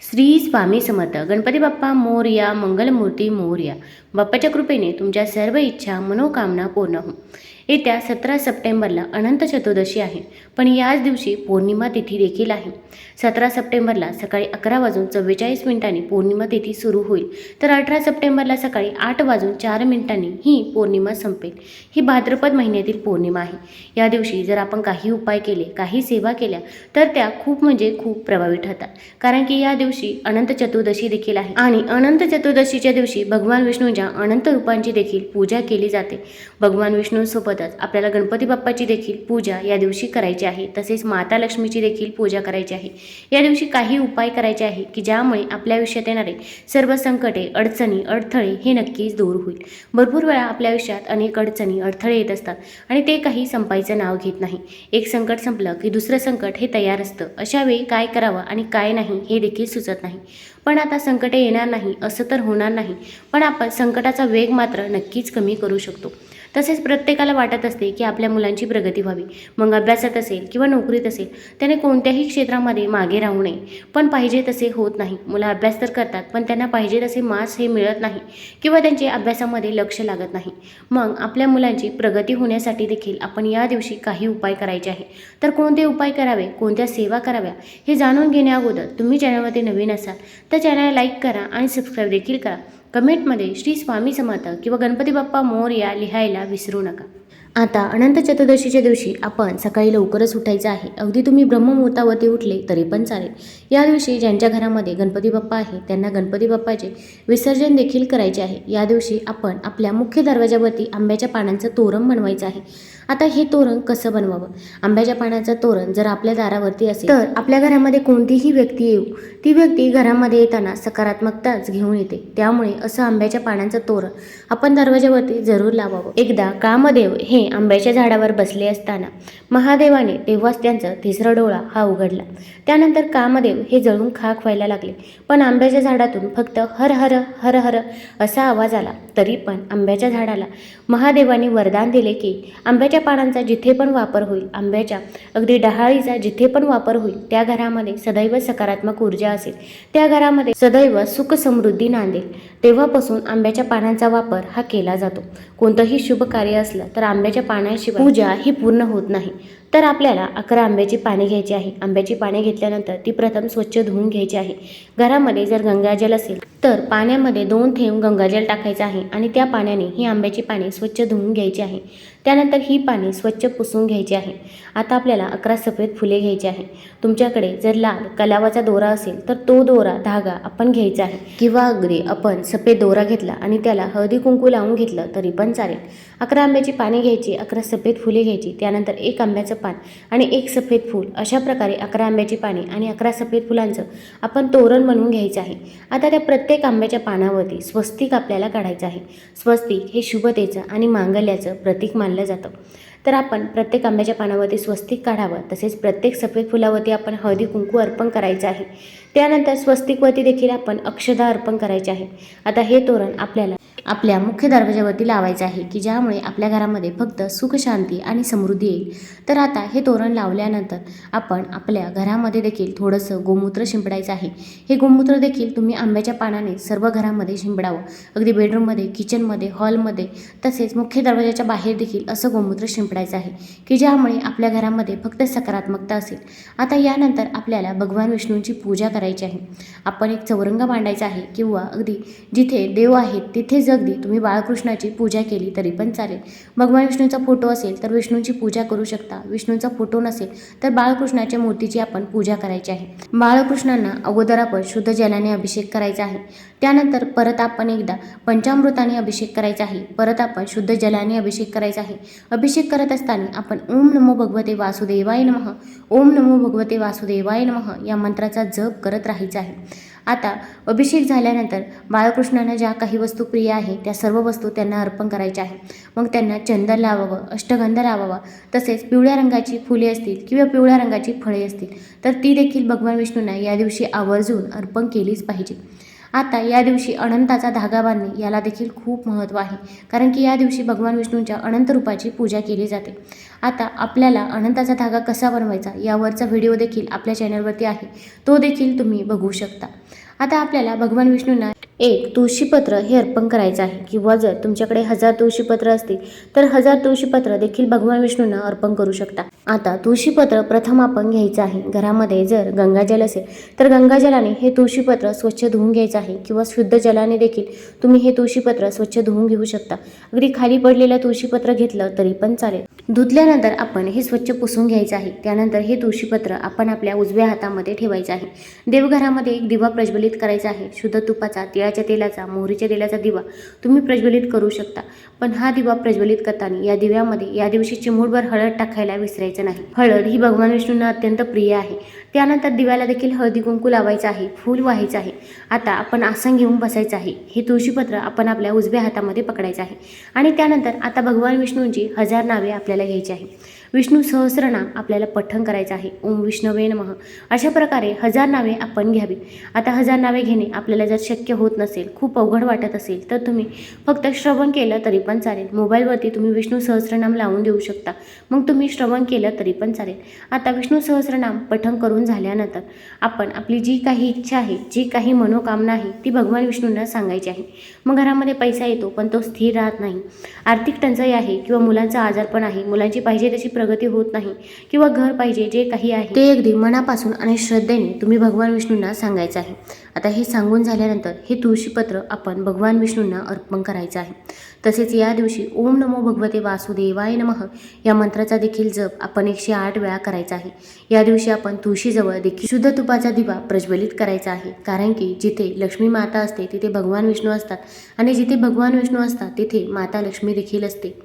श्री स्वामी समर्थ. गणपती बाप्पा मोरया, मंगलमूर्ती मोरया. बाप्पाच्या कृपेने तुमच्या सर्व इच्छा मनोकामना पूर्ण हो. येत्या 17 सप्टेंबरला अनंत चतुर्दशी आहे, पण याच दिवशी पौर्णिमा तिथी देखील आहे. 17 सप्टेंबरला सकाळी 11:44 पौर्णिमा तिथी सुरू होईल, तर 18 सप्टेंबरला सकाळी 8:04 ही पौर्णिमा संपेल. ही भाद्रपद महिन्यातील पौर्णिमा आहे. या दिवशी जर आपण काही उपाय केले, काही सेवा केल्या, तर त्या खूप खूप प्रभावी ठरतात. कारण की या दिवशी अनंत चतुर्दशी देखील आहे आणि अनंत चतुर्दशीच्या दिवशी भगवान विष्णूंच्या अनंत रूपांची देखील पूजा केली जाते. भगवान विष्णूंसोबतच आपल्याला गणपती बाप्पाची देखील पूजा या दिवशी करायची आहे. तसेच माता लक्ष्मीची देखील पूजा करायची आहे. या दिवशी काही उपाय करायचे आहे की ज्यामुळे आपल्या आयुष्यात येणारे सर्व संकटे, अडचणी, अडथळे हे नक्कीच दूर होईल. भरपूर वेळा आपल्या आयुष्यात अनेक अडचणी, अडथळे येत असतात आणि ते काही संपायचं नाव घेत नाही. एक संकट संपलं की दुसरं संकट हे तयार असतं. अशा वेळी काय करावं आणि काय नाही हे देखील सुचत नाही. पण आता संकटे येणार नाही असं तर होणार नाही, पण आपण संकटाचा वेग मात्र नक्कीच कमी करू शकतो. तसेच प्रत्येकाला वाटत असते की आपल्या मुलांची प्रगती व्हावी. मग अभ्यासात असेल किंवा नोकरीत असेल, त्याने कोणत्याही क्षेत्रामध्ये मागे राहू नये. पण पाहिजे तसे होत नाही. मुलं अभ्यास तर करतात, पण त्यांना पाहिजे तसे मार्क्स हे मिळत नाही किंवा त्यांचे अभ्यासामध्ये लक्ष लागत नाही. मग आपल्या मुलांची प्रगती होण्यासाठी देखील आपण या दिवशी काही उपाय करायचे आहे. तर कोणते उपाय करावे, कोणत्या सेवा कराव्या हे जाणून घेण्याअगोदर तुम्ही चॅनलमध्ये नवीन असाल तर चॅनल लाईक करा आणि सबस्क्राईब देखील करा. कमेंटमध्ये श्री स्वामी समर्थ किंवा गणपती बाप्पा मोरया लिहायला विसरू नका. आता अनंत चतुर्दशीच्या दिवशी आपण सकाळी लवकरच उठायचं आहे. अगदी तुम्ही ब्रह्ममुहूर्तावरती उठले तरी पण चालेल. या दिवशी ज्यांच्या घरामध्ये गणपती बाप्पा आहे त्यांना गणपती बाप्पाचे विसर्जन देखील करायचे आहे. या दिवशी आपण आपल्या मुख्य दरवाजावरती आंब्याच्या पानांचं तोरण बनवायचं आहे. आता हे तोरण कसं बनवावं? आंब्याच्या पानाचं तोरण जर आपल्या दारावरती असेल तर आपल्या घरामध्ये कोणतीही व्यक्ती येऊ, ती व्यक्ती घरामध्ये येताना सकारात्मकताच घेऊन येते. त्यामुळे असं आंब्याच्या पानांचं तोरण आपण दरवाजावरती जरूर लावावं. एकदा कामदेव हे आंब्याच्या झाडावर बसले असताना महादेवाने तेव्हाच त्यांचा तिसरा डोळा हा उघडला. त्यानंतर कामदेव हे जळून खाक व्हायला लागले. पण आंब्याच्या झाडातून फक्त हर हर हर हर असा आवाज आला. तरी पण आंब्याच्या झाडाला महादेवाने वरदान दिले की आंब्याच्या पानांचा जिथे पण वापर होईल, आंब्याच्या अगदी डहाळीचा जिथे पण वापर होईल, त्या घरामध्ये सदैव सकारात्मक ऊर्जा असेल, त्या घरामध्ये सदैव सुख समृद्धी नांदेल. तेव्हापासून आंब्याच्या पानांचा वापर हा केला जातो. कोणतंही शुभ कार्य असलं तर आंब्याच्या पानाशिवाय पूजा ही पूर्ण होत नाही. तर आपल्याला 11 आंब्याची पाने घ्यायची आहे. आंब्याची पाने घेतल्यानंतर ती प्रथम स्वच्छ धुवून घ्यायची आहे. घरामध्ये जर गंगाजल असेल तर पाण्यामध्ये 2 थेंब गंगाजल टाकायचं आहे आणि त्या पाण्याने ही आंब्याची पाने स्वच्छ धुवून घ्यायची आहे. त्यानंतर ही पाने स्वच्छ पुसून घ्यायची आहे. आता आपल्याला 11 सफेद फुले घ्यायची आहे. तुमच्याकडे जर लाल कलावाचा दोरा असेल तर तो दोरा धागा आपण घ्यायचा आहे किंवा अगदी आपण सफेद दोरा घेतला आणि त्याला हळदी कुंकू लावून घेतलं तरी पण चालेल. 11 आंब्याची पाने घ्यायची, 11 सफेद फुले घ्यायची, त्यानंतर 1 आंब्याचं पान आणि 1 सफेद फूल, अशा प्रकारे 11 आंब्याची पाने आणि 11 सफेद फुलांचं आपण तोरण बनवून घ्यायचं आहे. आता त्या प्रत्येक आंब्याच्या पानावरती स्वस्तिक आपल्याला काढायचं आहे. स्वस्तिक हे शुभतेचं आणि मांगल्याचं प्रतीक मानलं जातं. तर आपण प्रत्येक आंब्याच्या पानावरती स्वस्तिक काढावं. तसेच प्रत्येक सफेद फुलावरती आपण हळदी कुंकू अर्पण करायचं आहे. त्यानंतर स्वस्तिकवरती देखील आपण अक्षदा अर्पण करायचे आहे. आता हे तोरण आपल्याला आपल्या मुख्य दरवाजावरती लावायचं आहे की ज्यामुळे आपल्या घरामध्ये फक्त सुख, शांती आणि समृद्धी येईल. तर आता हे तोरण लावल्यानंतर आपण आपल्या घरामध्ये देखील थोडंसं गोमूत्र शिंपडायचं आहे. हे गोमूत्र देखील तुम्ही आंब्याच्या पानाने सर्व घरामध्ये शिंपडावं. अगदी बेडरूममध्ये, किचनमध्ये, हॉलमध्ये, तसेच मुख्य दरवाजाच्या बाहेर देखील असं गोमूत्र शिंपडायचं आहे की ज्यामुळे आपल्या घरामध्ये फक्त सकारात्मकता असेल. आता यानंतर आपल्याला भगवान विष्णूंची पूजा करायची आहे. आपण एक चौरंग मांडायचा आहे किंवा अगदी जिथे देव आहेत तिथेच अगदी तुम्ही बाळकृष्णाची पूजा केली तरी पण चालेल. भगवान विष्णूचा फोटो असेल तर विष्णूंची पूजा करू शकता. विष्णूंचा फोटो नसेल तर बाळकृष्णाच्या मूर्तीची आपण पूजा करायची आहे. बाळकृष्णांना अगोदर आपण शुद्ध जलाने अभिषेक करायचा आहे. त्यानंतर परत आपण एकदा पंचामृताने अभिषेक करायचा आहे. परत आपण शुद्ध जलाने अभिषेक करायचा आहे. अभिषेक करत असताना आपण ओम नमो भगवते वासुदेवाय नमः, ओम नमो भगवते वासुदेवाय नमः या मंत्राचा जप करत राहायचा आहे. आता अभिषेक झाल्यानंतर बाळकृष्णांना ज्या काही वस्तू प्रिय आहे त्या सर्व वस्तू त्यांना अर्पण करायच्या आहे. मग त्यांना चंदन लावावं, अष्टगंध लावावा, तसेच पिवळ्या रंगाची फुले असतील किंवा पिवळ्या रंगाची फळे असतील तर ती देखील भगवान विष्णूंना या दिवशी आवर्जून अर्पण केलीच पाहिजे. आता या दिवशी अनंताचा धागा बांधणे याला देखील खूप महत्त्व आहे, कारण की या दिवशी भगवान विष्णूंच्या अनंत रूपाची पूजा केली जाते. आता आपल्याला अनंताचा धागा कसा बनवायचा यावरचा व्हिडिओ देखील आपल्या चॅनलवरती आहे, तो देखील तुम्ही बघू शकता. आता आपल्याला भगवान विष्णूंना एक तुळशीपत्र हे अर्पण करायचं आहे, किंवा जर तुमच्याकडे 1000 तुळशीपत्र असतील तर 1000 तुळशीपत्र देखील भगवान विष्णूंना अर्पण करू शकता. आता तुळशीपत्र प्रथम आपण घ्यायचं आहे. घरामध्ये जर गंगाजल असेल तर गंगाजलाने हे तुळशीपत्र स्वच्छ धुवून घ्यायचं आहे, किंवा शुद्ध जलाने देखील तुम्ही हे तुळशीपत्र स्वच्छ धुवून घेऊ शकता. अगदी खाली पडलेलं तुळशीपत्र घेतलं तरी पण चालेल. धुतल्यानंतर आपण हे स्वच्छ पुसून घ्यायचं आहे. त्यानंतर हे तुळशीपत्र आपण आपल्या उजव्या हातामध्ये ठेवायचं आहे. देवघरामध्ये एक दिवा प्रज्वलित करायचा आहे. शुद्ध तुपाचा, तिळाच्या तेलाचा, मोहरीच्या तेलाचा दिवा तुम्ही प्रज्वलित करू शकता. पण हा दिवा प्रज्वलित करताना या दिव्यामध्ये या दिवशी चिमूटभर हळद टाकायला विसरायचं नाही. हळद ही भगवान विष्णूंना अत्यंत प्रिय आहे. त्यानंतर दिव्याला देखील हळदी कुंकू लावायचं आहे, फूल व्हायचं आहे. आता आपण आसन घेऊन बसायचं आहे. हे तुळशीपत्र आपण आपल्या उजव्या हातामध्ये पकडायचं आहे. आणि त्यानंतर आता भगवान विष्णूंची 1000 नावे आपल्याला घ्यायची आहे. विष्णू सहस्रनाम आपल्याला पठण करायचं आहे. ओम विष्णवे नमः. अशा प्रकारे 1000 नावे आपण घ्यावी. आता 1000 नावे घेणे आपल्याला जर शक्य होत नसेल, खूप अवघड वाटत असेल, तर तुम्ही फक्त श्रवण केलं तरी पण चालेल. मोबाईलवरती तुम्ही विष्णू सहस्रनाम लावून देऊ शकता, मग तुम्ही श्रवण केलं तरी पण चालेल. आता विष्णू सहस्रनाम पठण करून झाल्यानंतर आपण आपली जी काही इच्छा आहे, जी काही मनोकामना आहे, ती भगवान विष्णूंना सांगायची आहे. मग घरामध्ये पैसा येतो पण तो स्थिर राहत नाही, आर्थिक टंचाई आहे, किंवा मुलांचा आजारपण आहे, मुलांची पाहिजे तशी प्रगती होत नाही, किंवा घर पाहिजे, जे काही आहे ते अगदी मनापासून आणि श्रद्धेने तुम्ही भगवान विष्णूंना सांगायचं आहे. आता हे सांगून झाल्यानंतर हे तुळशीपत्र आपण भगवान विष्णूंना अर्पण करायचं आहे. तसेच या दिवशी ओम नमो भगवते वासुदेवाय नमः या मंत्राचा देखील जप आपण 108 वेळा करायचा आहे. या दिवशी आपण तुळशीजवळ देखील शुद्ध तुपाचा दिवा प्रज्वलित करायचा आहे, कारण की जिथे लक्ष्मी माता असते तिथे भगवान विष्णू असतात, आणि जिथे भगवान विष्णू असतात तिथे माता लक्ष्मी देखील असते.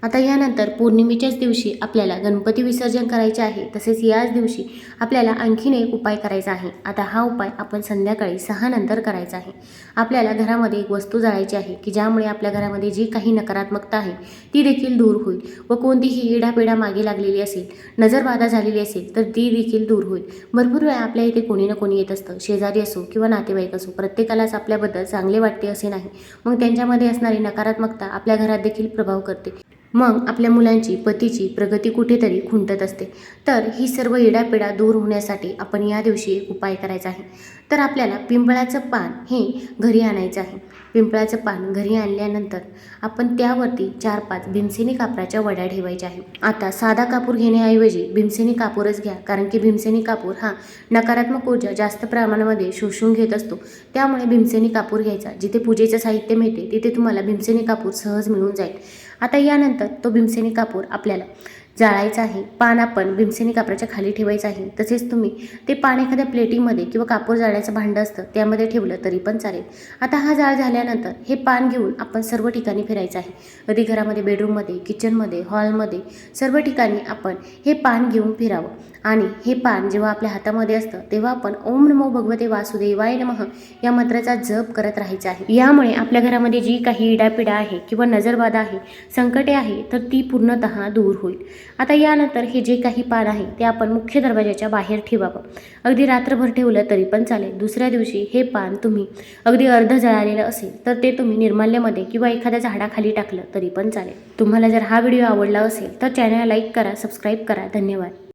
आता यानंतर पौर्णिमेच्याच दिवशी आपल्याला गणपती विसर्जन करायचे आहे. तसेच याच दिवशी आपल्याला आणखीन एक उपाय करायचा आहे. आता हा उपाय आपण संध्याकाळी 6 नंतर करायचा आहे. आपल्याला घरामध्ये एक वस्तू जाळायची आहे, की ज्यामुळे आपल्या घरामध्ये जी काही नकारात्मकता आहे ती देखील दूर होईल, व कोणतीही इडापिडा मागे लागलेली असेल, नजरबाधा झालेली असेल तर ती देखील दूर होईल. भरपूर वेळा आपल्या इथे कोणी ना कोणी येत असतं, शेजारी असो किंवा नातेवाईक असो, प्रत्येकालाच आपल्याबद्दल चांगले वाटते असे नाही. मग त्यांच्यामध्ये असणारी नकारात्मकता आपल्या घरात देखील प्रभाव करते. मग आपल्या मुलांची, पतीची प्रगती कुठेतरी खुंटत असते. तर ही सर्व इडापिडा दूर होण्यासाठी आपण या दिवशी एक उपाय करायचा आहे. तर आपल्याला पिंपळाचं पान हे घरी आणायचं आहे. पिंपळाचं पान घरी आणल्यानंतर आपण त्यावरती 4-5 भीमसेनी कापराच्या वड्या ठेवायच्या आहे. आता साधा कापूर घेण्याऐवजी भीमसेनी कापूरच घ्या, कारण की भीमसेनी कापूर हा नकारात्मक ऊर्जा जास्त प्रमाणामध्ये शोषून घेत असतो. त्यामुळे भीमसेनी कापूर घ्यायचा. जिथे पूजेचं साहित्य मिळते तिथे तुम्हाला भीमसेनी कापूर सहज मिळून जाईल. आता यानंतर तो भीमसेनी कापूर आपल्याला जाळायचा आहे. पान आपण भीमसेनी कापराच्या खाली ठेवायचं आहे. तसेच तुम्ही ते पान एखाद्या प्लेटीमध्ये किंवा कापूर जाळण्याचं भांडं असतं त्यामध्ये ठेवलं तरी पण चालेल. आता हा जाळ झाल्यानंतर हे पान घेऊन आपण सर्व ठिकाणी फिरायचं आहे. कधी घरामध्ये, बेडरूममध्ये, किचनमध्ये, हॉलमध्ये, सर्व ठिकाणी आपण हे पान घेऊन फिरावं. आणि हे पान जेव्हा आपल्या हातामध्ये असतं तेव्हा आपण ओम नमो भगवते वासुदेवाय नमः या मंत्राचा जप करत राहायचा आहे. यामुळे आपल्या घरामध्ये जी काही इडापिडा आहे किंवा नजरबाधा आहे, संकटे आहे, तर ती पूर्णतः दूर होईल. आता यानंतर हे जे काही पान आहे ते आपण मुख्य दरवाजाच्या बाहेर ठेवावं. अगदी रात्रभर ठेवलं तरी पण चालेल. दुसऱ्या दिवशी हे पान तुम्ही अगदी अर्ध जळालेलं असेल तर ते तुम्ही निर्माल्यामध्ये किंवा एखाद्या झाडाखाली टाकलं तरी पण चालेल. तुम्हाला जर हा व्हिडिओ आवडला असेल तर चॅनलला लाईक करा, सबस्क्राईब करा. धन्यवाद.